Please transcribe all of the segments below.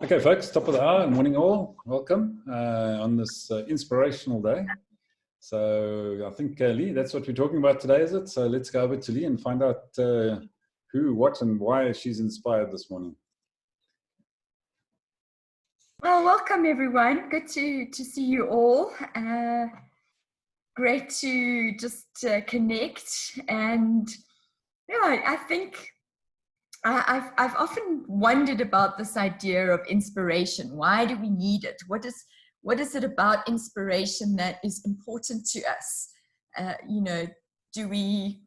Okay, folks, top of the hour and morning all. Welcome on this inspirational day. So I think, Lee, that's what we're talking about today, is it? So let's go over to Lee and find out who, what, and why she's inspired this morning. Well, welcome everyone. Good to see you all. Great to just connect. And yeah, I think I've often wondered about this idea of inspiration. Why do we need it? What is it about inspiration that is important to us? Do we?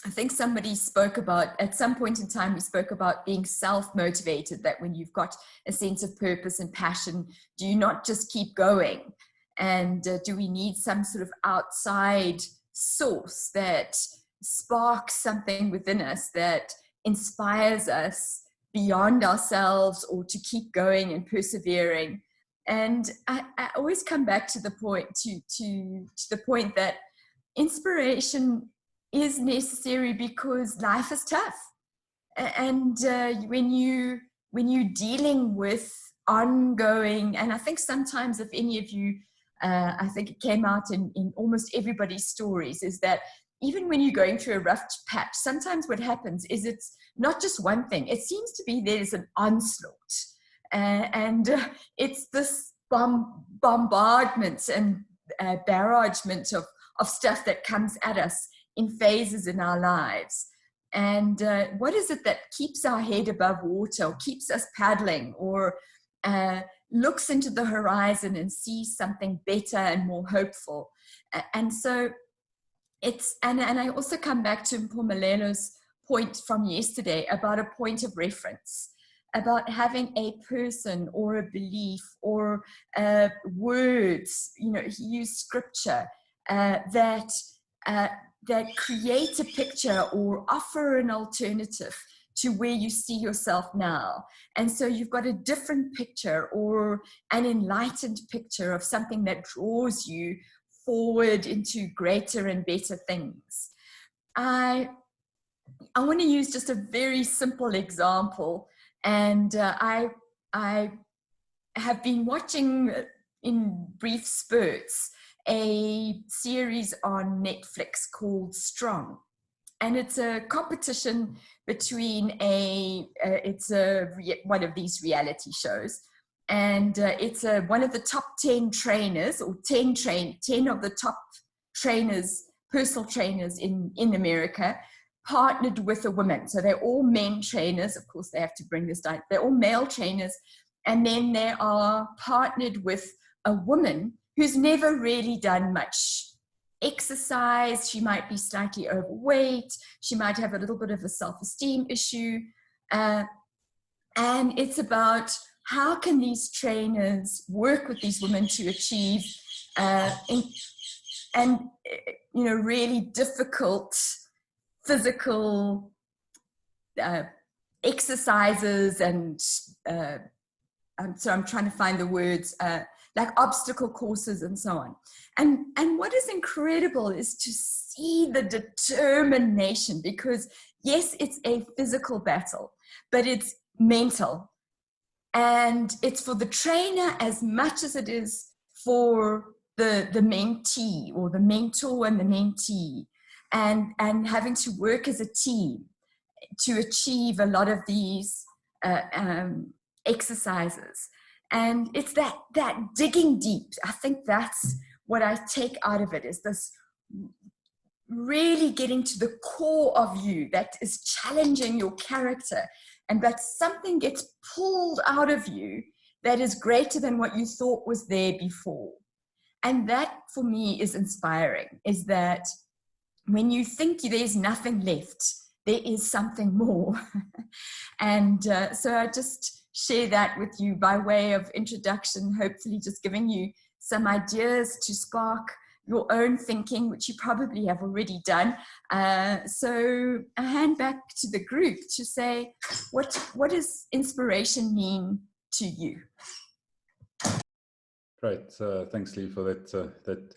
I think somebody spoke about, at some point in time, we spoke about being self-motivated, that when you've got a sense of purpose and passion, do you not just keep going? And do we need some sort of outside source that sparks something within us that inspires us beyond ourselves, or to keep going and persevering? And I always come back to the point, to the point that inspiration is necessary because life is tough. And when you're dealing with ongoing, and I think sometimes, if any of you, I think it came out in almost everybody's stories, is that even when you're going through a rough patch, sometimes what happens is it's not just one thing. It seems to be there's an onslaught. It's this bombardment and barragement of stuff that comes at us in phases in our lives. And what is it that keeps our head above water, or keeps us paddling, or looks into the horizon and sees something better and more hopeful? And so it's, and I also come back to Mpumelelo's point from yesterday about a point of reference, about having a person or a belief or words, he used scripture, that create a picture or offer an alternative to where you see yourself now. And so you've got a different picture, or an enlightened picture of something that draws you forward into greater and better things. I want to use just a very simple example. And I have been watching in brief spurts a series on Netflix called Strong, and it's a competition between one of these reality shows, and it's one of the top 10 trainers, or 10 of the top trainers, personal trainers in America, partnered with a woman. So they're all men trainers. Of course, they have to bring this down. They're all male trainers, and then they are partnered with a woman who's never really done much exercise. She might be slightly overweight. She might have a little bit of a self-esteem issue. And it's about how can these trainers work with these women to achieve really difficult physical exercises, and so I'm trying to find the words, like obstacle courses and so on. And what is incredible is to see the determination, because yes, it's a physical battle, but it's mental. And it's for the trainer as much as it is for the mentee, or the mentor and the mentee, and having to work as a team to achieve a lot of these exercises. And it's that digging deep. I think that's what I take out of it, is this really getting to the core of you that is challenging your character, and that something gets pulled out of you that is greater than what you thought was there before. And that for me is inspiring, is that when you think there's nothing left, there is something more. And so I just share that with you by way of introduction, hopefully just giving you some ideas to spark your own thinking, which you probably have already done. So I hand back to the group to say, what does inspiration mean to you? Great, thanks Lee for that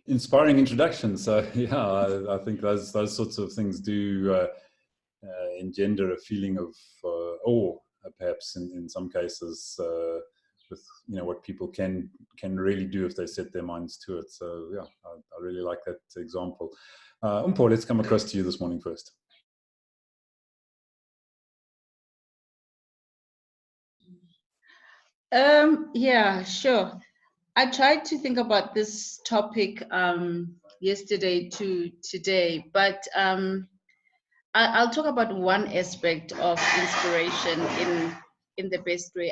inspiring introduction. So yeah, I think those sorts of things do engender a feeling of awe, perhaps in some cases, with what people can really do if they set their minds to it. So yeah, I really like that example. Mpho, let's come across to you this morning first. Yeah, sure. I tried to think about this topic yesterday to today, but I'll talk about one aspect of inspiration in the best way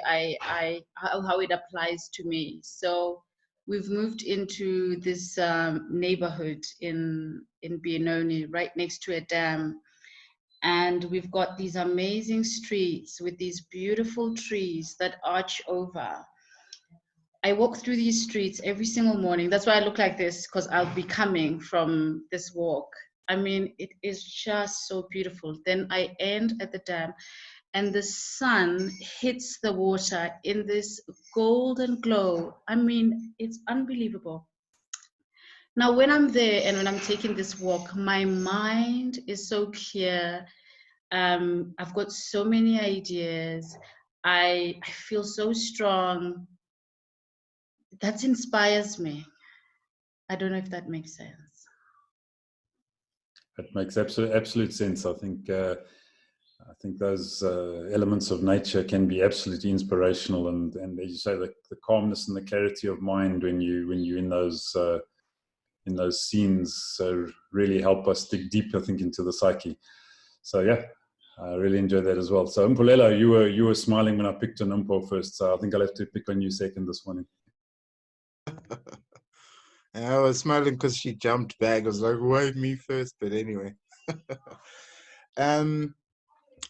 how it applies to me. So we've moved into this neighborhood in Benoni, right next to a dam. And we've got these amazing streets with these beautiful trees that arch over. I walk through these streets every single morning. That's why I look like this, because I'll be coming from this walk. I mean, it is just so beautiful. Then I end at the dam, and the sun hits the water in this golden glow. I mean, it's unbelievable. Now, when I'm there and when I'm taking this walk, my mind is so clear. I've got so many ideas. I feel so strong. That inspires me. I don't know if that makes sense. It makes absolute sense. I think those elements of nature can be absolutely inspirational, and as you say, the calmness and the clarity of mind when you're in those scenes really help us dig deep, I think, into the psyche. So yeah, I really enjoyed that as well. So Mpulela, you were smiling when I picked on Mpho first, so I think I'll have to pick on you second this morning. I was smiling because she jumped back. I was like, why me first? But anyway.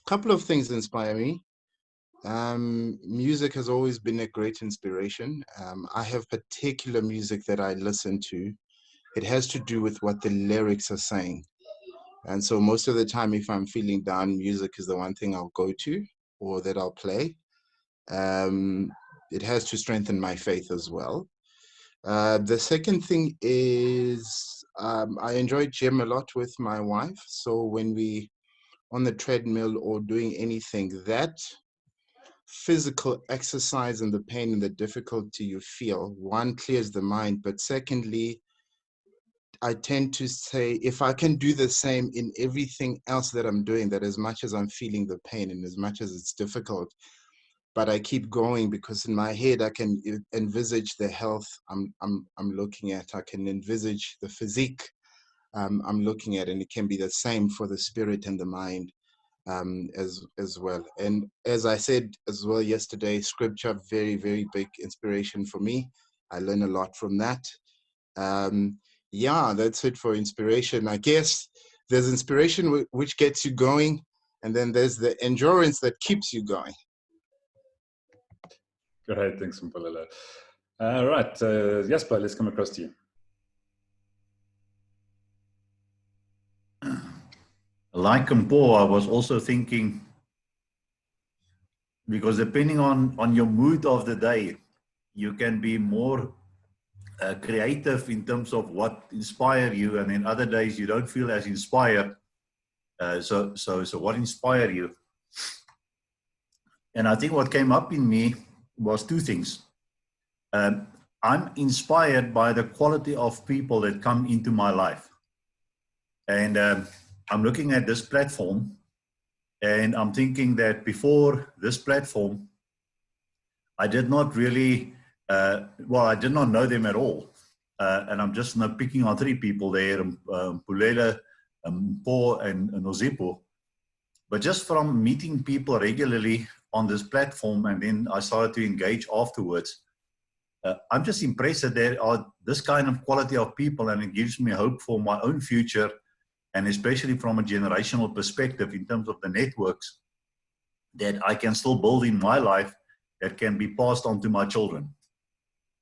Couple of things inspire me. Music has always been a great inspiration. I have particular music that I listen to. It has to do with what the lyrics are saying. And so most of the time, if I'm feeling down, music is the one thing I'll go to or that I'll play. It has to strengthen my faith as well. The second thing is I enjoy gym a lot with my wife. So when we on the treadmill or doing anything, that physical exercise and the pain and the difficulty you feel, one, clears the mind, but secondly, I tend to say, if I can do the same in everything else that I'm doing, that as much as I'm feeling the pain and as much as it's difficult, but I keep going, because in my head I can envisage the health I'm looking at. I can envisage the physique I'm looking at, and it can be the same for the spirit and the mind as well. And as I said as well yesterday, scripture, very, very big inspiration for me. I learn a lot from that. Yeah, that's it for inspiration. I guess there's inspiration which gets you going, and then there's the endurance that keeps you going. Great, thanks, Mpulela. All right, Jasper, let's come across to you. Like Mpho, I was also thinking, because depending on your mood of the day, you can be more creative in terms of what inspires you, and then other days you don't feel as inspired. So what inspires you? And I think what came up in me was two things. I'm inspired by the quality of people that come into my life. And I'm looking at this platform, and I'm thinking that before this platform, I did not really, I did not know them at all. And I'm just now picking on three people there, Mpulela, Mpho, and Nozipho. But just from meeting people regularly on this platform, and then I started to engage afterwards, I'm just impressed that there are this kind of quality of people, and it gives me hope for my own future, and especially from a generational perspective in terms of the networks that I can still build in my life that can be passed on to my children.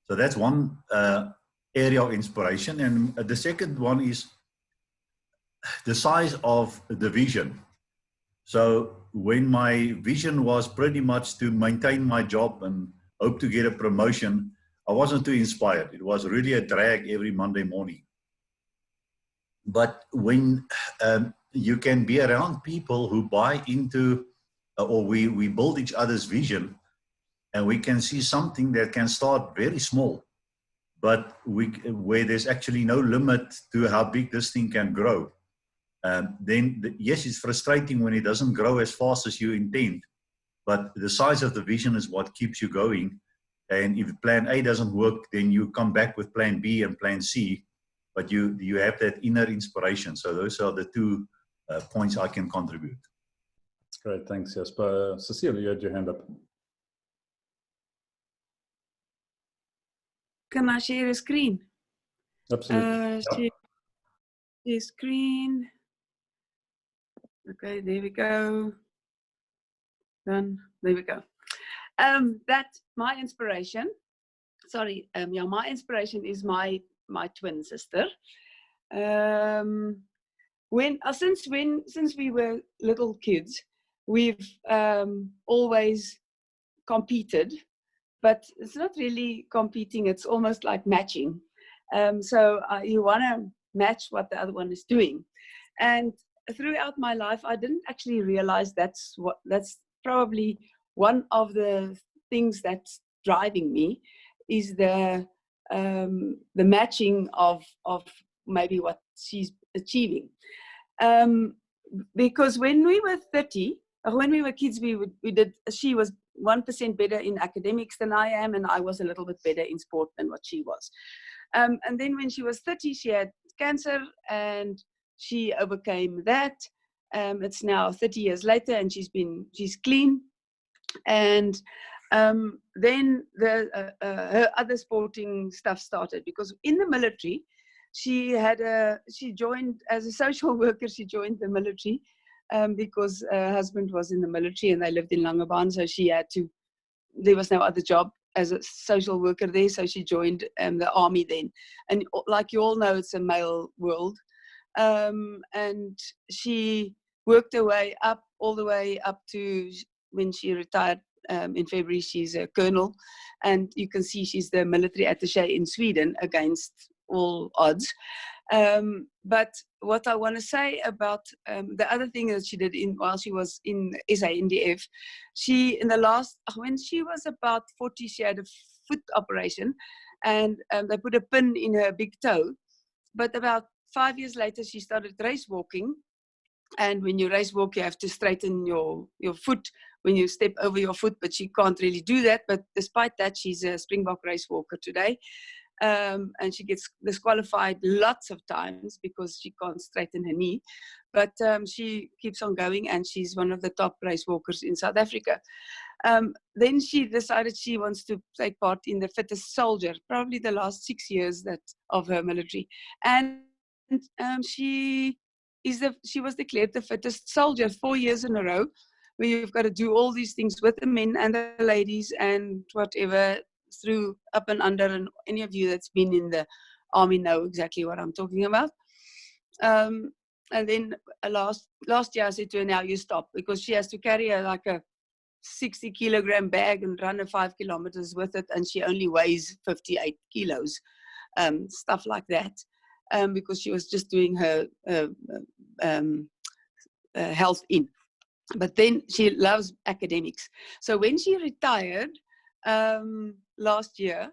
So that's one area of inspiration. And the second one is the size of the vision. So when my vision was pretty much to maintain my job and hope to get a promotion, I wasn't too inspired. It was really a drag every Monday morning. But when you can be around people who buy into, or we build each other's vision, and we can see something that can start very small, but where there's actually no limit to how big this thing can grow. Then yes, it's frustrating when it doesn't grow as fast as you intend, but the size of the vision is what keeps you going. And if plan A doesn't work, then you come back with plan B and plan C, but you have that inner inspiration. So those are the two points I can contribute. That's great, thanks, Jasper. Cecile, you had your hand up. Can I share a screen? Absolutely. Share screen. Okay, there we go. Done. There we go. That's my inspiration. Sorry, yeah, my inspiration is my twin sister. Since we were little kids, we've always competed, but it's not really competing. It's almost like matching. So you want to match what the other one is doing. And throughout my life, I didn't actually realize that's probably one of the things that's driving me, is the matching of maybe what she's achieving. Because when we were 30, when we were kids, she was 1% better in academics than I am, and I was a little bit better in sport than what she was. And then when she was 30, she had cancer, and she overcame that. It's now 30 years later, and she's clean. And then her other sporting stuff started, because in the military, she joined as a social worker. She joined the military because her husband was in the military and they lived in Langebaan, so there was no other job as a social worker there, so she joined the army then. And like you all know, it's a male world. And she worked her way up, all the way up to when she retired in February. She's a colonel, and you can see she's the military attaché in Sweden against all odds. But what I want to say about the other thing that she did while she was in SANDF, when she was about 40, she had a foot operation, and they put a pin in her big toe. But about 5 years later, she started race walking. And when you race walk, you have to straighten your foot when you step over your foot, but she can't really do that. But despite that, she's a Springbok race walker today. And she gets disqualified lots of times because she can't straighten her knee. But she keeps on going, and she's one of the top race walkers in South Africa. Then she decided she wants to take part in the Fittest Soldier, probably the last 6 years of her military. And she was declared the Fittest Soldier 4 years in a row, where you've got to do all these things with the men and the ladies and whatever, through up and under, and any of you that's been in the army know exactly what I'm talking about. And then last year I said to her, now you stop, because she has to carry like a 60-kilogram bag and run 5 kilometers with it, and she only weighs 58 kilos, stuff like that, because she was just doing her health in. But then she loves academics. So when she retired last year,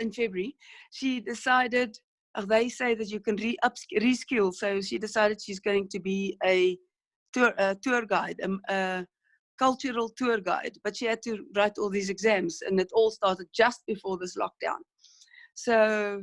in February, she decided, they say that you can reskill. So she decided she's going to be a tour guide, a cultural tour guide. But she had to write all these exams, and it all started just before this lockdown. So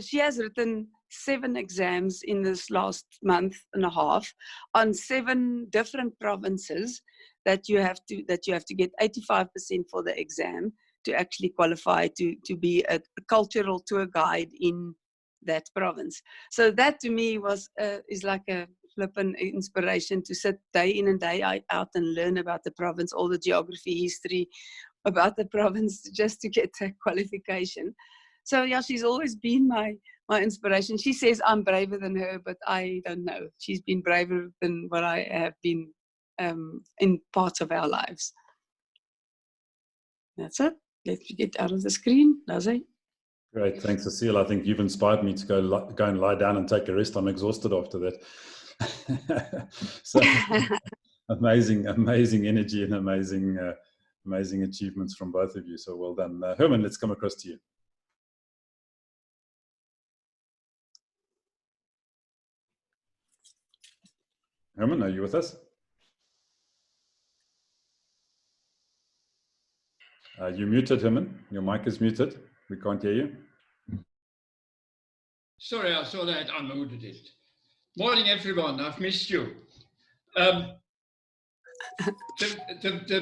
she has written 7 exams in this last month and a half on 7 different provinces that you have to get 85% for the exam to actually qualify to be a cultural tour guide in that province. So that to me is like a flippin' inspiration to sit day in and day out and learn about the province, all the geography, history about the province, just to get that qualification. So yeah, she's always been my inspiration. She says I'm braver than her, but I don't know. She's been braver than what I have been in parts of our lives. That's it. Let's get out of the screen, Lasse. Great, thanks, Cecile. I think you've inspired me to go and lie down and take a rest. I'm exhausted after that. So amazing energy and amazing achievements from both of you. So well done. Herman, let's come across to you. Herman, are you with us? You're muted, Herman. Your mic is muted. We can't hear you. Sorry, I thought I had unmuted it. Morning, everyone. I've missed you. The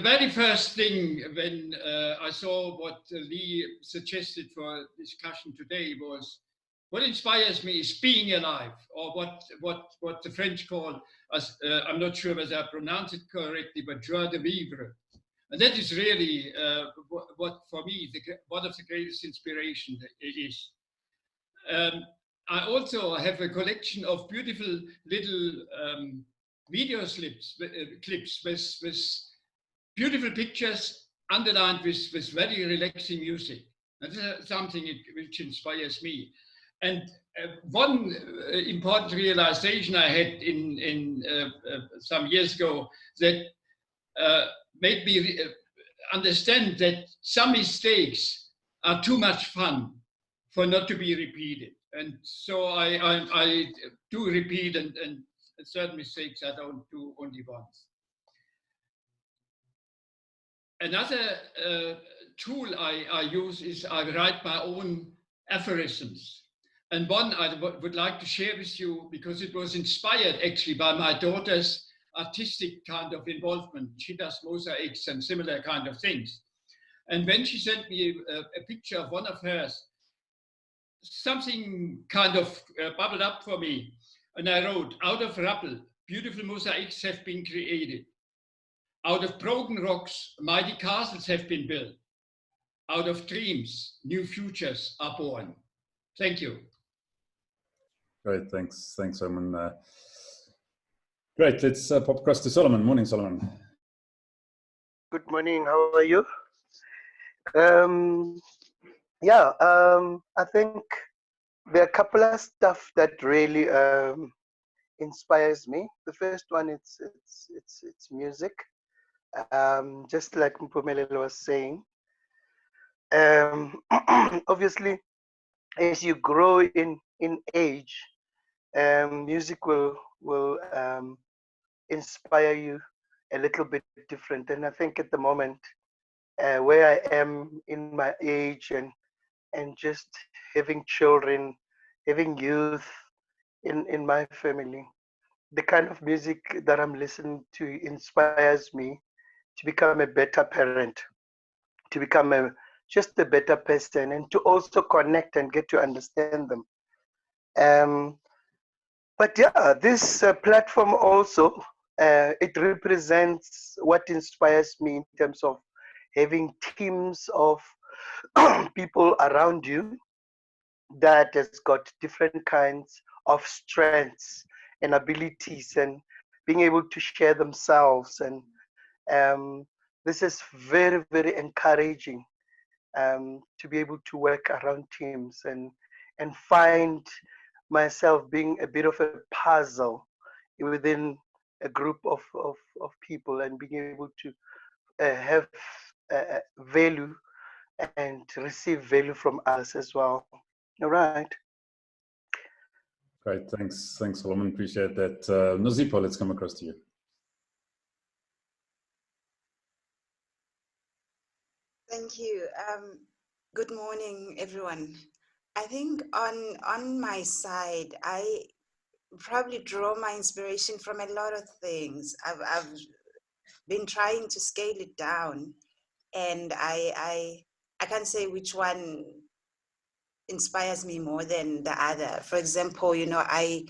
very first thing when I saw what Lee suggested for discussion today was, what inspires me is being alive, or what the French call, I'm not sure whether I pronounce it correctly, but joie de vivre. And that is really what for me, one of the greatest inspiration is. I also have a collection of beautiful little video clips with beautiful pictures underlined with very relaxing music. That's something which inspires me. And one important realization I had in some years ago that made me understand that some mistakes are too much fun for not to be repeated. And so I do repeat, and certain mistakes I don't do only once. Another tool I use is I write my own aphorisms. And one I would like to share with you, because it was inspired actually by my daughter's artistic kind of involvement. She does mosaics and similar kind of things. And when she sent me a picture of one of hers, something kind of bubbled up for me. And I wrote, out of rubble, beautiful mosaics have been created. Out of broken rocks, mighty castles have been built. Out of dreams, new futures are born. Thank you. Great, thanks, Herman. Great, let's pop across to Solomon. Morning, Solomon. Good morning, how are you? I think there are a couple of stuff that really inspires me. The first one, it's music. Just like Mpumelelo was saying. Obviously, as you grow in age, music will inspire you a little bit different. And I think at the moment, where I am in my age and just having children, having youth in my family, the kind of music that I'm listening to inspires me to become a better parent, to become just a better person, and to also connect and get to understand them. But yeah, this platform also, it represents what inspires me in terms of having teams of people around you that has got different kinds of strengths and abilities and being able to share themselves. And this is very, very encouraging to be able to work around teams and find myself being a bit of a puzzle within a group of people, and being able to have value and receive value from us as well. All right. Great, thanks, Solomon. Appreciate that. Nozipho, let's come across to you. Thank you. Good morning, everyone. I think on my side, I probably draw my inspiration from a lot of things. I've been trying to scale it down, and I can't say which one inspires me more than the other. For example, you know, I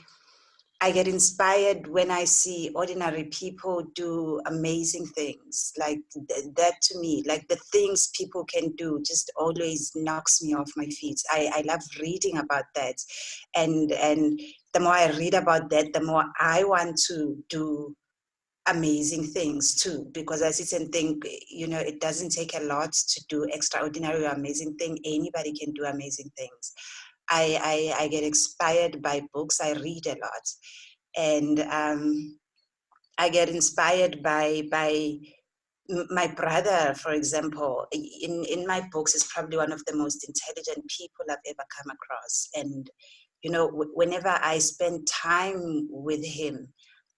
get inspired when I see ordinary people do amazing things. Like that to me, like the things people can do just always knocks me off my feet. I love reading about that. And the more I read about that, the more I want to do amazing things too, because I sit and think, you know, it doesn't take a lot to do extraordinary or amazing thing. Anybody can do amazing things. I get inspired by books. I read a lot. And I get inspired by my brother, for example. In my books, is probably one of the most intelligent people I've ever come across. And, you know, whenever I spend time with him,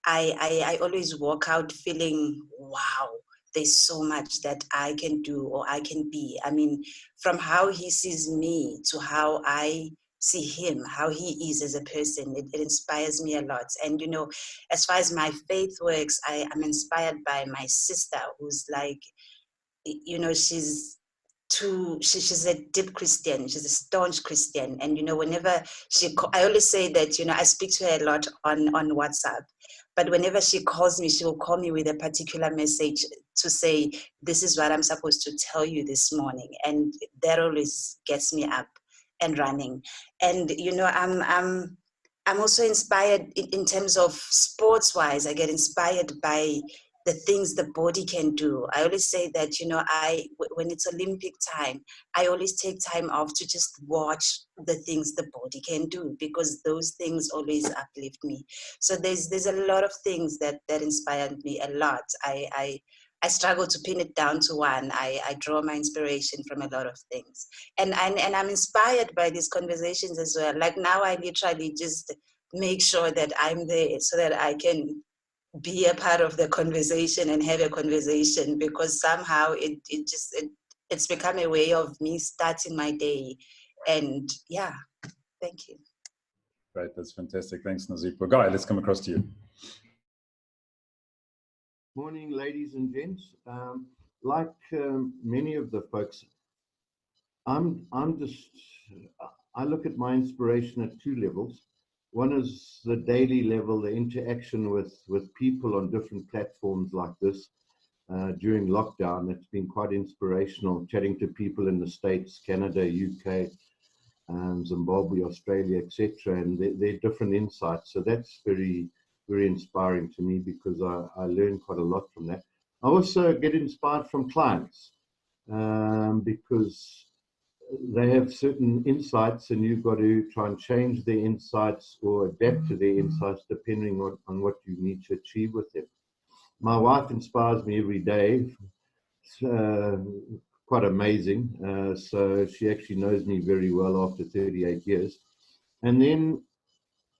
I always walk out feeling, wow, there's so much that I can do or I can be. I mean, from how he sees me to how I see him, how he is as a person, it inspires me a lot. And, you know, as far as my faith works, I'm inspired by my sister, who's like, you know, she's a deep Christian. She's a staunch Christian. And, you know, whenever I always say that, you know, I speak to her a lot on WhatsApp. But whenever she calls me, she will call me with a particular message to say, this is what I'm supposed to tell you this morning. And that always gets me up and running. And, you know, I'm also inspired in terms of sports-wise. I get inspired by the things the body can do. I always say that, you know, when it's Olympic time, I always take time off to just watch the things the body can do, because those things always uplift me. So there's a lot of things that inspired me a lot. I struggle to pin it down to one. I draw my inspiration from a lot of things. And I'm inspired by these conversations as well. Like now I literally just make sure that I'm there so that I can be a part of the conversation and have a conversation, because somehow it's become a way of me starting my day. And yeah, thank you. Right, that's fantastic. Thanks, Nozipho. Guy, let's come across to you. Morning, ladies and gents. Like many of the folks, I look at my inspiration at two levels. One is the daily level, the interaction with people on different platforms like this. During lockdown, it's been quite inspirational, chatting to people in the States, Canada, UK, Zimbabwe, Australia, etc., and their different insights. So that's very, very inspiring to me, because I learn quite a lot from that. I also get inspired from clients, because they have certain insights, and you've got to try and change their insights or adapt to their insights depending on what you need to achieve with them. My wife inspires me every day. Quite amazing. So she actually knows me very well after 38 years. And then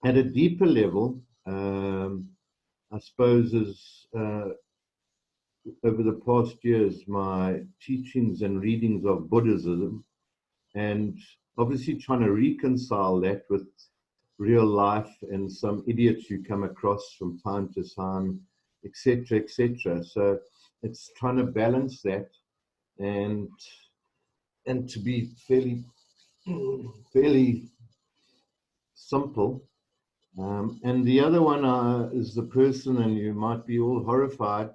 at a deeper level, I suppose is over the past years, my teachings and readings of Buddhism, and obviously trying to reconcile that with real life and some idiots you come across from time to time, etc., etc. So it's trying to balance that and to be fairly simple. And the other one is the person, and you might be all horrified,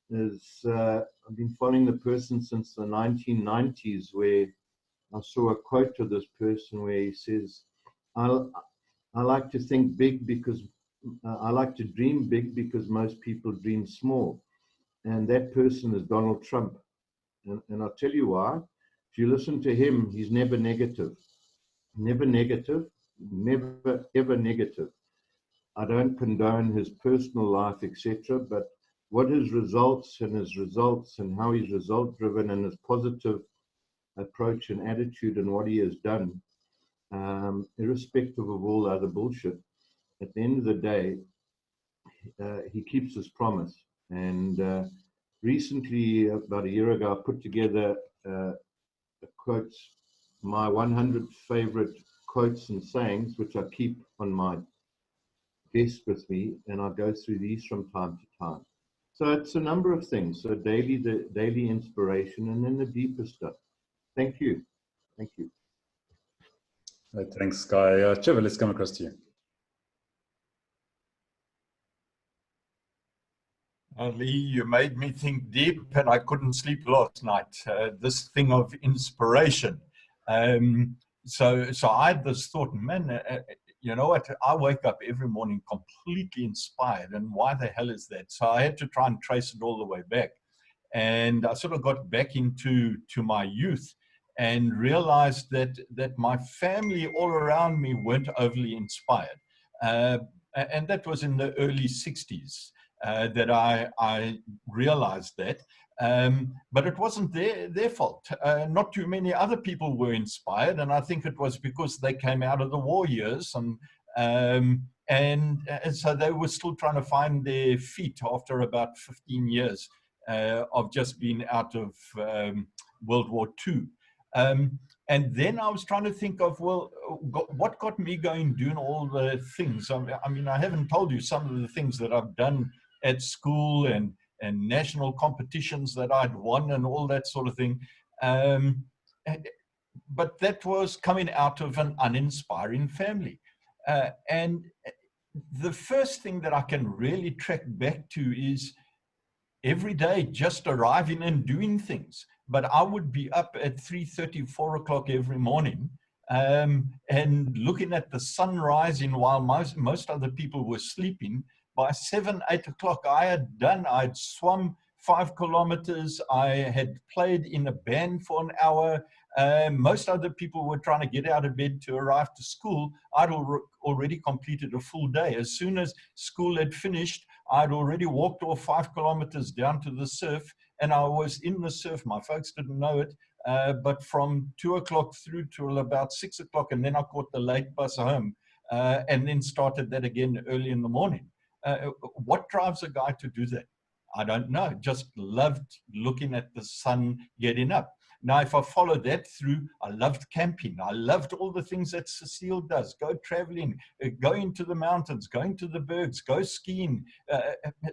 is I've been following the person since the 1990s, where I saw a quote of this person where he says, I like to think big because I like to dream big because most people dream small. And that person is Donald Trump. And I'll tell you why. If you listen to him, he's never negative. Never negative, never ever negative. I don't condone his personal life, etc., but what his results and how he's result driven and his positive approach and attitude and what he has done, irrespective of all other bullshit, at the end of the day, he keeps his promise. And recently, about a year ago, I put together quotes, my 100 favorite quotes and sayings, which I keep on my desk with me, and I go through these from time to time. So it's a number of things. So the daily inspiration, and then the deeper stuff. Thank you. Thank you. Right, thanks, Guy. Trevor, let's come across to you. Lee, you made me think deep, and I couldn't sleep last night. This thing of inspiration. So I had this thought, man, you know what? I wake up every morning completely inspired, and why the hell is that? So I had to try and trace it all the way back. And I sort of got back into my youth and realized that my family all around me weren't overly inspired. And that was in the early 60s that I realized that. But it wasn't their fault. Not too many other people were inspired, and I think it was because they came out of the war years, and so they were still trying to find their feet after about 15 years of just being out of World War II. And then I was trying to think of, well, what got me going doing all the things? I mean, I haven't told you some of the things that I've done at school and national competitions that I'd won and all that sort of thing. But that was coming out of an uninspiring family. And the first thing that I can really track back to is every day just arriving and doing things. But I would be up at 3:30, 4 o'clock every morning and looking at the sun rising while most other people were sleeping. By 7, 8 o'clock, I'd swum 5 kilometers. I had played in a band for an hour. Most other people were trying to get out of bed to arrive to school. I'd already completed a full day. As soon as school had finished, I'd already walked off 5 kilometers down to the surf, and I was in the surf. My folks didn't know it, but from 2 o'clock through till about 6 o'clock, and then I caught the late bus home, and then started that again early in the morning. What drives a guy to do that? I don't know. Just loved looking at the sun getting up. Now, if I follow that through, I loved camping. I loved all the things that Cecile does. Go traveling, go into the mountains, going to the bergs, go skiing.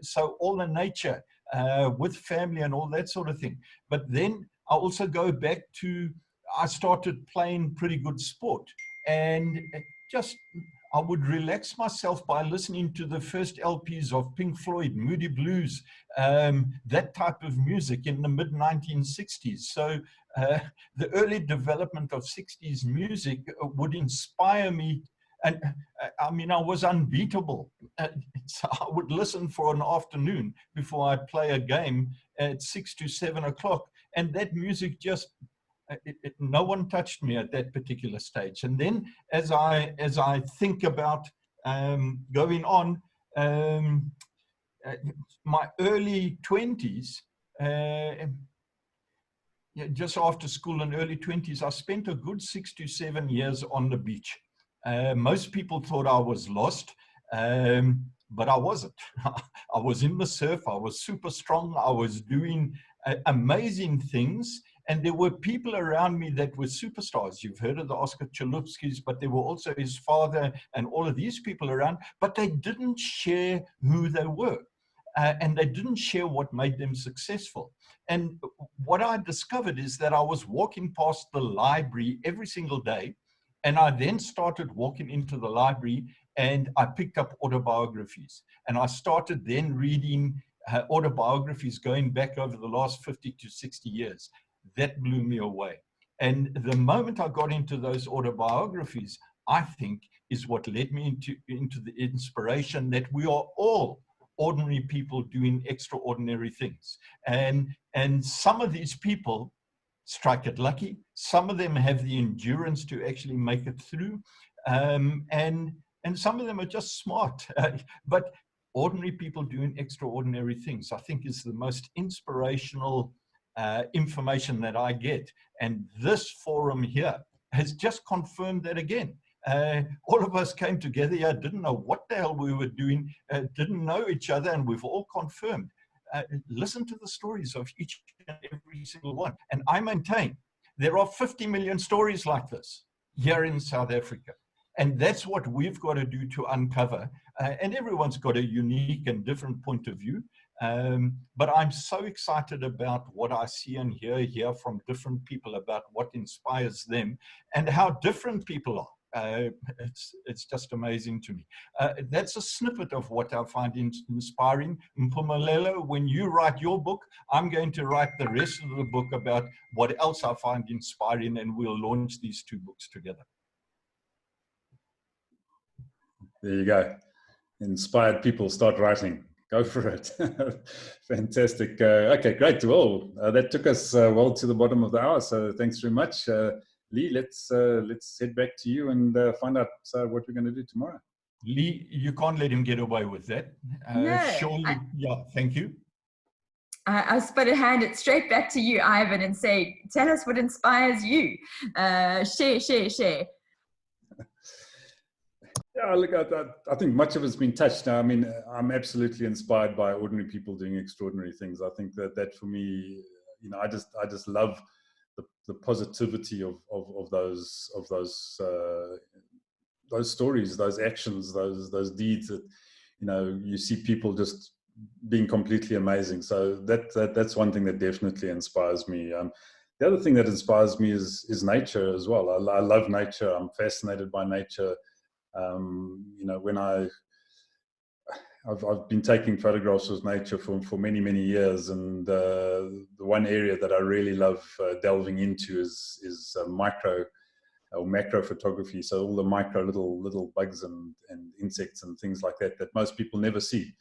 So all the nature with family and all that sort of thing. But then I also go back to, I started playing pretty good sport. And just, I would relax myself by listening to the first LPs of Pink Floyd, Moody Blues, that type of music in the mid-1960s. So the early development of 60s music would inspire me. And I mean, I was unbeatable. So I would listen for an afternoon before I'd play a game at 6 to 7 o'clock. And that music just, no one touched me at that particular stage. And then as I think about going on, my early 20s, just after school and early 20s, I spent a good 6 to 7 years on the beach. Most people thought I was lost, but I wasn't. I was in the surf, I was super strong, I was doing amazing things. And there were people around me that were superstars. You've heard of the Oscar Chalupskys, but there were also his father and all of these people around, but they didn't share who they were. And they didn't share what made them successful. And what I discovered is that I was walking past the library every single day. And I then started walking into the library and I picked up autobiographies. And I started then reading autobiographies going back over the last 50 to 60 years. That blew me away. And the moment I got into those autobiographies, I think is what led me into the inspiration that we are all ordinary people doing extraordinary things. And some of these people strike it lucky. Some of them have the endurance to actually make it through. And some of them are just smart. But ordinary people doing extraordinary things, I think, is the most inspirational information that I get. And this forum here has just confirmed that again. All of us came together here, didn't know what the hell we were doing, didn't know each other, and we've all confirmed. Listen to the stories of each and every single one. And I maintain there are 50 million stories like this here in South Africa. And that's what we've got to do to uncover. And everyone's got a unique and different point of view. But I'm so excited about what I see and hear from different people about what inspires them and how different people are. It's just amazing to me. That's a snippet of what I find inspiring. Mpumelelo, when you write your book, I'm going to write the rest of the book about what else I find inspiring, and we'll launch these 2 books together. There you go. Inspired people start writing. Go for it. Fantastic. Okay, great. Well, that took us well to the bottom of the hour. So thanks very much. Lee, let's head back to you and find out what we're going to do tomorrow. Lee, you can't let him get away with that. No, Surely, yeah, thank you. I'll put a hand it straight back to you, Ivan, and say, tell us what inspires you. Share. Yeah, look, I think much of it's been touched now. I mean, I'm absolutely inspired by ordinary people doing extraordinary things. I think that for me, you know, I just love the positivity of those stories, those actions, those deeds that, you know, you see people just being completely amazing. So that's one thing that definitely inspires me. The other thing that inspires me is nature as well. I love nature. I'm fascinated by nature. You know, when I've been taking photographs of nature for many years, and the one area that I really love delving into is micro or macro photography. So all the micro little bugs and insects and things like that most people never see,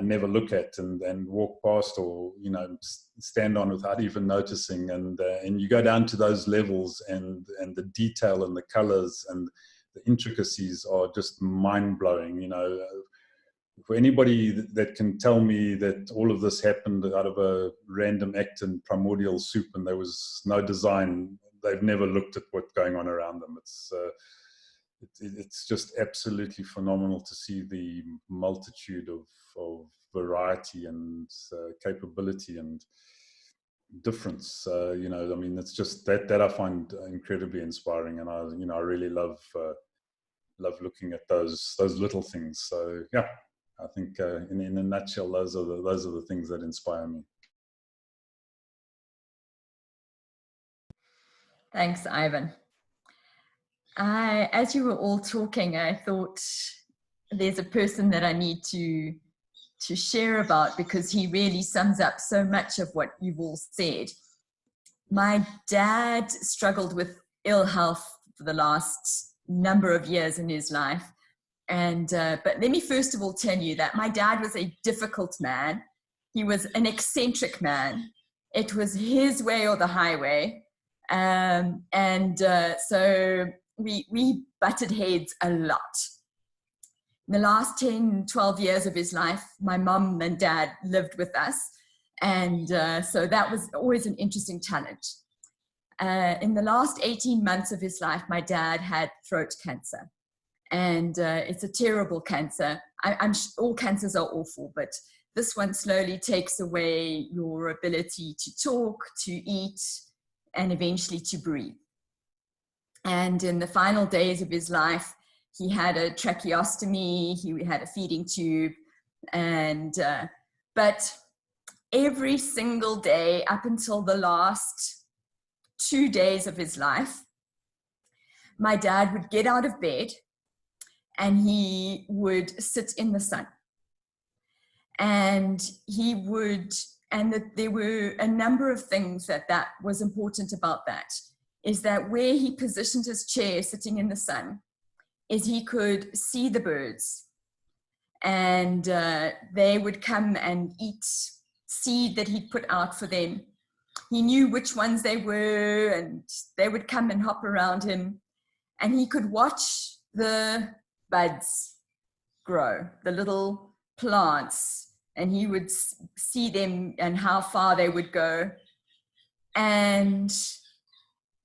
never look at, and walk past, or, you know, stand on without even noticing. And you go down to those levels, and the detail and the colors and the intricacies are just mind-blowing. You know, for anybody that can tell me that all of this happened out of a random act in primordial soup and there was no design, they've never looked at what's going on around them. It's just absolutely phenomenal to see the multitude of variety and capability and difference. You know, I mean, it's just that I find incredibly inspiring, and I really love looking at those little things. So yeah, I think in a nutshell, those are the things that inspire me. Thanks, Ivan. As you were all talking, I thought there's a person that I need to share about, because he really sums up so much of what you've all said. My dad struggled with ill health for the last number of years in his life. And but let me first of all tell you that my dad was a difficult man. He was an eccentric man. It was his way or the highway. So we butted heads a lot. In the last 10, 12 years of his life, my mom and dad lived with us. And so that was always an interesting challenge. In the last 18 months of his life, my dad had throat cancer. And it's a terrible cancer. All cancers are awful, but this one slowly takes away your ability to talk, to eat, and eventually to breathe. And in the final days of his life, he had a tracheostomy, he had a feeding tube, and but every single day up until the last 2 days of his life, my dad would get out of bed and he would sit in the sun. And there were a number of things that was important about that, is that where he positioned his chair sitting in the sun, is he could see the birds, and they would come and eat seed that he put out for them. He knew which ones they were, and they would come and hop around him, and he could watch the buds grow, the little plants, and he would see them and how far they would go. And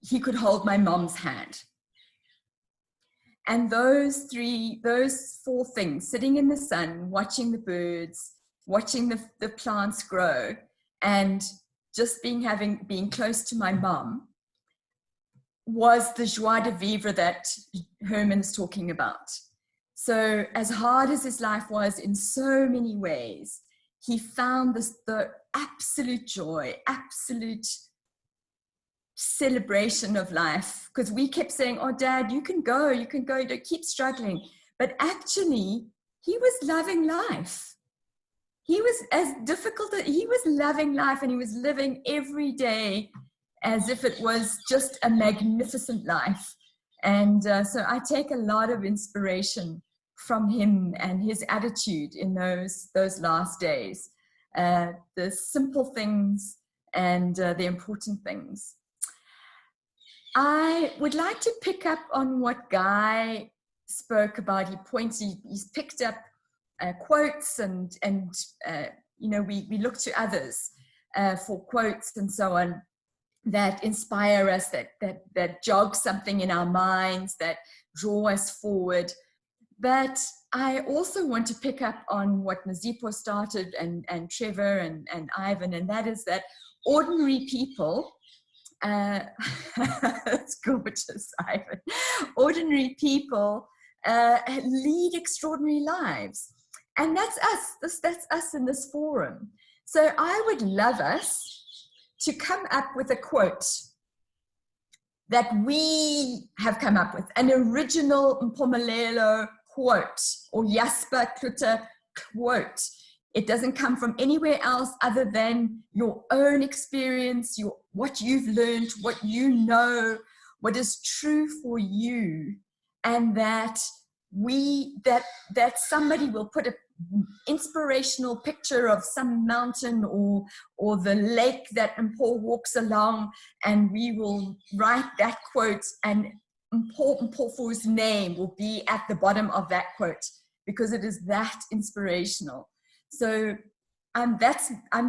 he could hold my mom's hand. And those 4 things, sitting in the sun, watching the birds, watching the plants grow, and just being close to my mom, was the joie de vivre that Herman's talking about. So as hard as his life was in so many ways, he found the absolute joy, absolute celebration of life. Because we kept saying, oh, Dad, you can go, don't keep struggling. But actually, he was loving life. He was he was loving life, and he was living every day as if it was just a magnificent life. And so I take a lot of inspiration from him and his attitude in those last days. The simple things and the important things. I would like to pick up on what Guy spoke about, he's picked up quotes and you know, we look to others for quotes and so on that inspire us, that jog something in our minds, that draw us forward. But I also want to pick up on what Mazipho started, and Trevor and Ivan, and that is that ordinary people, that's gorgeous, Ivan. Ordinary people lead extraordinary lives. And that's us, that's us in this forum. So I would love us to come up with a quote that we have come up with, an original Mpumelelo quote or Jasper Klutter quote. It doesn't come from anywhere else other than your own experience, what you've learned, what you know, what is true for you, and that somebody will put an inspirational picture of some mountain or the lake that Mpho walks along, and we will write that quote, and Mphofu's name will be at the bottom of that quote because it is that inspirational. So I'm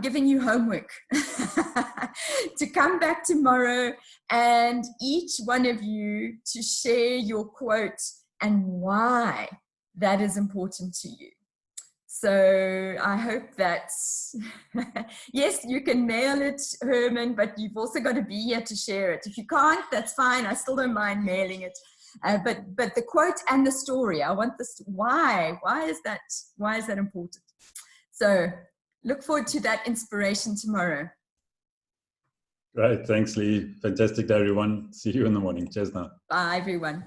giving you homework to come back tomorrow, and each one of you to share your quote and why that is important to you. So I hope that, yes, you can mail it, Herman, but you've also got to be here to share it. If you can't, that's fine. I still don't mind mailing it. But the quote and the story, I want this, why is that important? So look forward to that inspiration tomorrow. Great, thanks Lee. Fantastic day everyone. See you in the morning. Cheers now. Bye everyone.